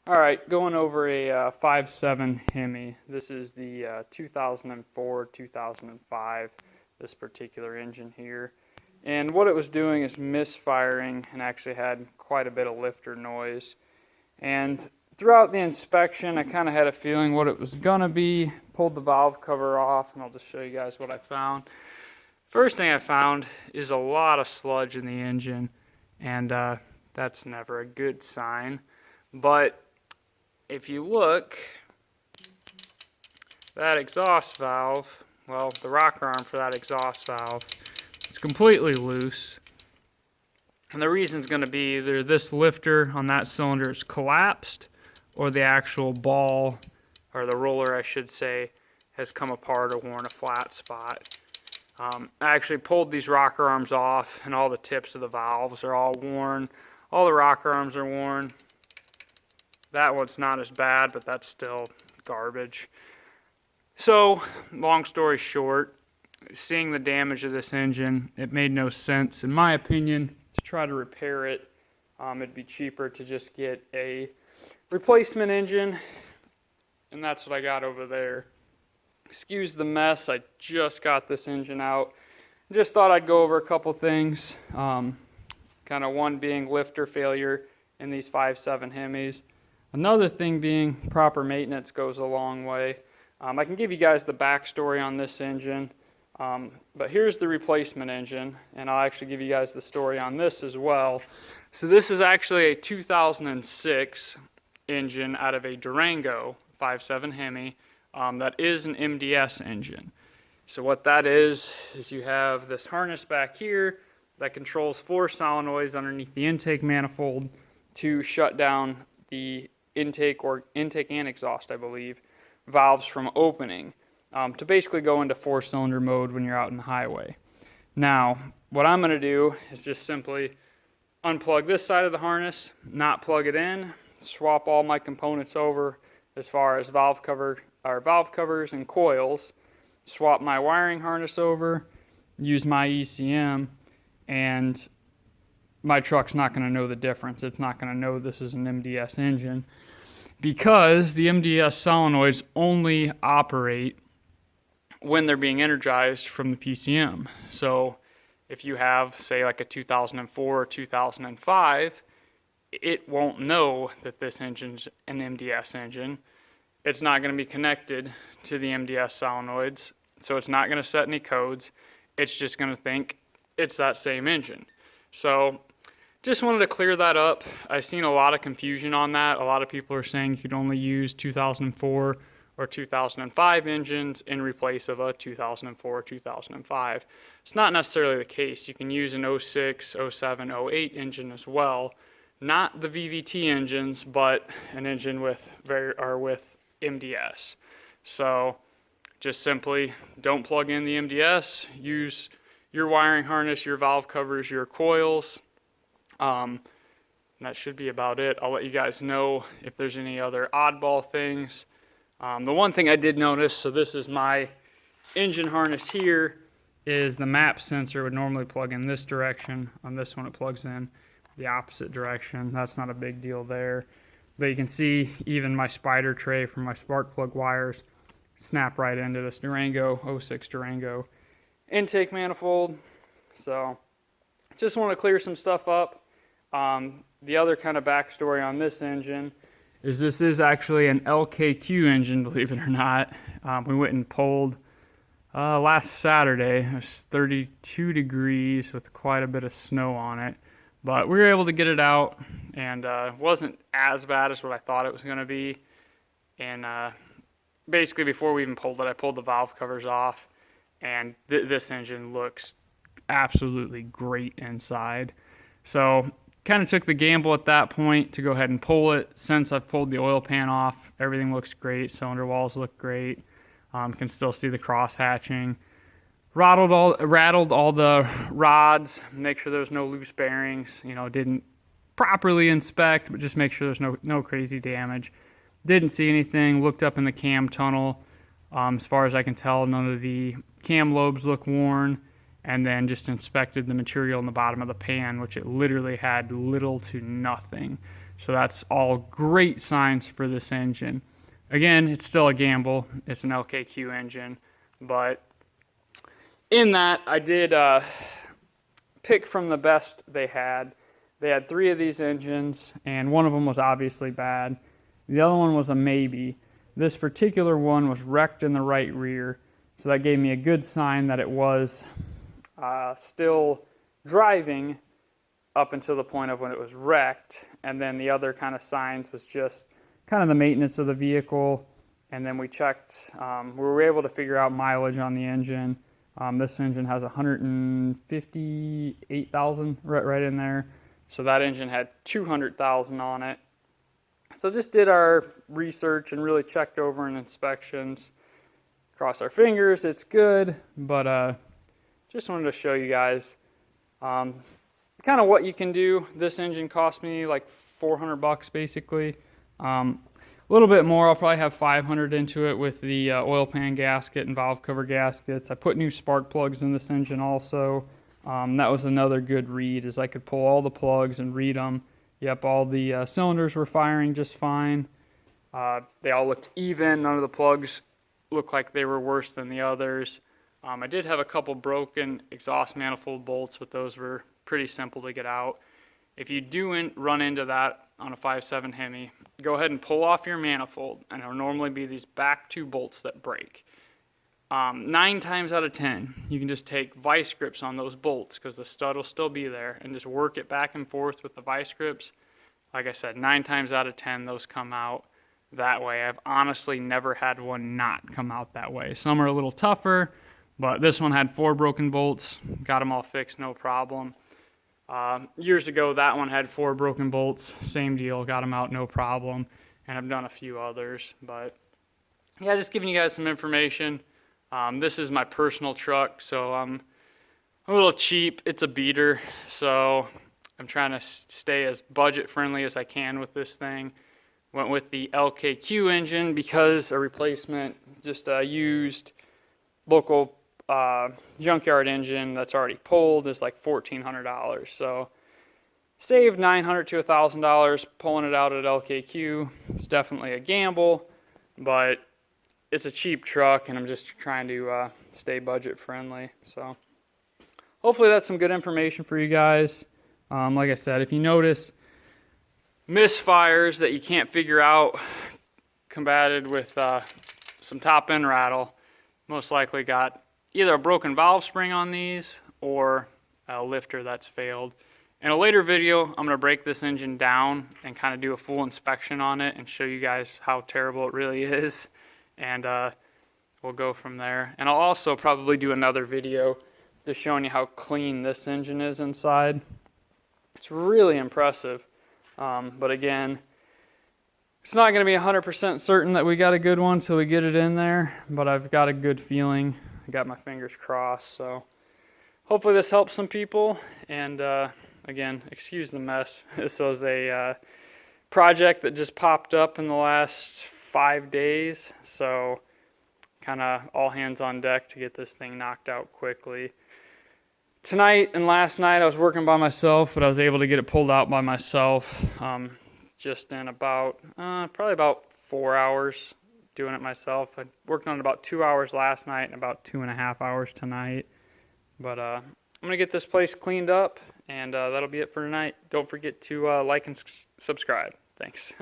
Alright, going over a 5.7 Hemi. This is the 2004-2005, this particular engine here. And what it was doing is misfiring and actually had quite a bit of lifter noise. And throughout the inspection, I kind of had a feeling what it was going to be. Pulled the valve cover off, and I'll just show you guys what I found. First thing I found is a lot of sludge in the engine, and that's never a good sign. But if you look, that exhaust valve, well, the rocker arm for that exhaust valve, it's completely loose. And the reason is going to be either this lifter on that cylinder is collapsed, or the actual ball, or the roller I should say, has come apart or worn a flat spot. I actually pulled these rocker arms off, and all the tips of the valves are all worn. All the rocker arms are worn. That one's not as bad, but that's still garbage. So, long story short, seeing the damage of this engine, it made no sense, in my opinion, to try to repair it. It'd be cheaper to just get a replacement engine, and that's what I got over there. Excuse the mess, I just got this engine out. Just thought I'd go over a couple things. Kind of one being lifter failure in these 5.7 Hemis. Another thing being proper maintenance goes a long way. I can give you guys the backstory on this engine, but here's the replacement engine, and I'll actually give you guys the story on this as well. So this is actually a 2006 engine out of a Durango 5.7 Hemi that is an MDS engine. So what that is you have this harness back here that controls 4 solenoids underneath the intake manifold to shut down the intake and exhaust, I believe, valves from opening to basically go into 4-cylinder mode when you're out in the highway. Now, what I'm going to do is just simply unplug this side of the harness, not plug it in, swap all my components over as far as valve covers and coils, swap my wiring harness over, use my ECM, and my truck's not going to know the difference. It's not going to know this is an MDS engine because the MDS solenoids only operate when they're being energized from the PCM. So if you have, say, like a 2004 or 2005, it won't know that this engine's an MDS engine. It's not going to be connected to the MDS solenoids, so it's not going to set any codes. It's just going to think it's that same engine. So just wanted to clear that up. I've seen a lot of confusion on that. A lot of people are saying you could only use 2004 or 2005 engines in replace of a 2004 or 2005. It's not necessarily the case. You can use an 06, 07, 08 engine as well. Not the VVT engines, but an engine with MDS. So just simply don't plug in the MDS. Use your wiring harness, your valve covers, your coils. That should be about it. I'll let you guys know if there's any other oddball things. The one thing I did notice, so this is my engine harness here, is the map sensor would normally plug in this direction. On this one it plugs in the opposite direction. That's not a big deal there. But you can see even my spider tray from my spark plug wires snap right into this Durango, 06 Durango intake manifold. So just want to clear some stuff up. The other kind of backstory on this engine is this is actually an LKQ engine, believe it or not. We went and pulled last Saturday. It was 32 degrees with quite a bit of snow on it. But we were able to get it out, and it wasn't as bad as what I thought it was going to be. And basically before we even pulled it, I pulled the valve covers off, and this engine looks absolutely great inside. So kind of took the gamble at that point to go ahead and pull it. Since I've pulled the oil pan off, everything looks great. Cylinder walls look great. Can still see the cross hatching. Rattled all the rods, make sure there's no loose bearings. Didn't properly inspect, but just make sure there's no crazy damage. Didn't see anything. Looked up in the cam tunnel. As far as I can tell, none of the cam lobes look worn. and then just inspected the material in the bottom of the pan, which it literally had little to nothing. So that's all great signs for this engine. Again, it's still a gamble. It's an LKQ engine, but in that I did pick from the best they had. They had 3 of these engines, and one of them was obviously bad. The other one was a maybe. This particular one was wrecked in the right rear, so that gave me a good sign that it was still driving up until the point of when it was wrecked. And then the other kind of signs was just kind of the maintenance of the vehicle. And then we checked, we were able to figure out mileage on the engine. This engine has 158,000 right in there. So that engine had 200,000 on it. So just did our research and really checked over in inspections. Cross our fingers, it's good, but just wanted to show you guys kind of what you can do. This engine cost me like $400 basically. A little bit more, I'll probably have 500 into it with the oil pan gasket and valve cover gaskets. I put new spark plugs in this engine also. That was another good read, is I could pull all the plugs and read them. Yep, all the cylinders were firing just fine. They all looked even. None of the plugs looked like they were worse than the others. I did have a couple broken exhaust manifold bolts, but those were pretty simple to get out. If you do run into that on a 5.7 Hemi, go ahead and pull off your manifold, and it'll normally be these back 2 bolts that break. 9 times out of 10, you can just take vice grips on those bolts, because the stud will still be there, and just work it back and forth with the vice grips. Like I said, 9 times out of 10, those come out that way. I've honestly never had one not come out that way. Some are a little tougher, but this one had 4 broken bolts. Got them all fixed, no problem. Years ago, that one had 4 broken bolts. Same deal, got them out, no problem. And I've done a few others, but yeah, just giving you guys some information. This is my personal truck, so I'm a little cheap. It's a beater, so I'm trying to stay as budget friendly as I can with this thing. Went with the LKQ engine because a replacement, just a used local junkyard engine that's already pulled, is like $1,400. So saved $900 to $1,000 pulling it out at LKQ. It's definitely a gamble, but it's a cheap truck, and I'm just trying to stay budget friendly. So hopefully that's some good information for you guys. Like I said, if you notice misfires that you can't figure out, combated with some top end rattle, most likely got either a broken valve spring on these or a lifter that's failed. In a later video, I'm going to break this engine down and kind of do a full inspection on it and show you guys how terrible it really is. And we'll go from there. And I'll also probably do another video just showing you how clean this engine is inside. It's really impressive. But again, it's not going to be 100% certain that we got a good one till we get it in there, but I've got a good feeling. I got my fingers crossed. So hopefully this helps some people. And again, excuse the mess. This was a project that just popped up in the last 5 days, so kind of all hands on deck to get this thing knocked out quickly. Tonight and last night I was working by myself, but I was able to get it pulled out by myself just in about probably about 4 hours doing it myself. I worked on it about 2 hours last night and about 2.5 hours tonight. But I'm gonna get this place cleaned up, and that'll be it for tonight. Don't forget to like and subscribe. Thanks.